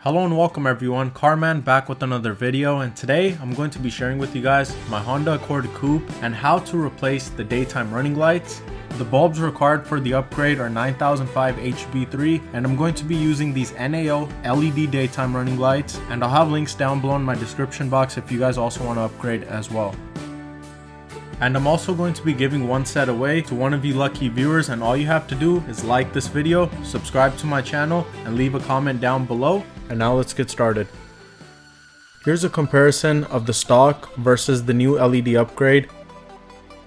Hello and welcome everyone, CarMAN back with another video, and today I'm going to be sharing with you guys my Honda Accord Coupe and how to replace the daytime running lights. The bulbs required for the upgrade are 9005 HB3 and I'm going to be using these NAO LED daytime running lights, and I'll have links down below in my description box if you guys also want to upgrade as well. And I'm also going to be giving one set away to one of you lucky viewers, and all you have to do is like this video, subscribe to my channel, and leave a comment down below. And now let's get started. Here's a comparison of the stock versus the new LED upgrade.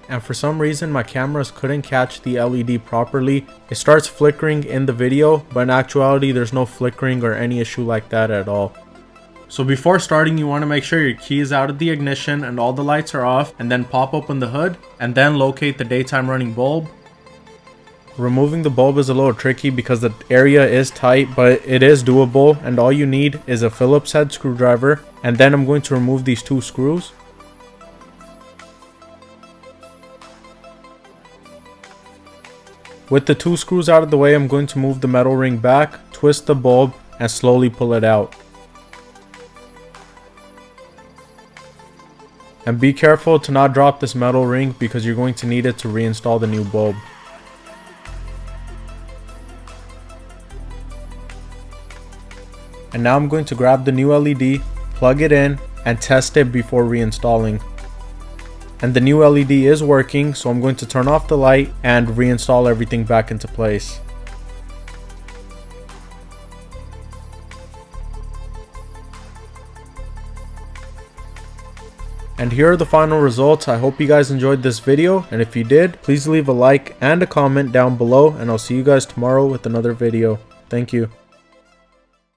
And for some reason my cameras couldn't catch the LED properly. It starts flickering in the video, but in actuality there's no flickering or any issue like that at all. So before starting, you want to make sure your key is out of the ignition and all the lights are off, and then pop open the hood and then locate the daytime running bulb. Removing the bulb is a little tricky because the area is tight, but it is doable, and all you need is a Phillips head screwdriver. And then I'm going to remove these two screws. With the two screws out of the way, I'm going to move the metal ring back, twist the bulb, and slowly pull it out. And be careful to not drop this metal ring because you're going to need it to reinstall the new bulb. And now I'm going to grab the new LED, plug it in, and test it before reinstalling. And the new LED is working, so I'm going to turn off the light and reinstall everything back into place. And here are the final results. I hope you guys enjoyed this video, and if you did, please leave a like and a comment down below, and I'll see you guys tomorrow with another video. Thank you.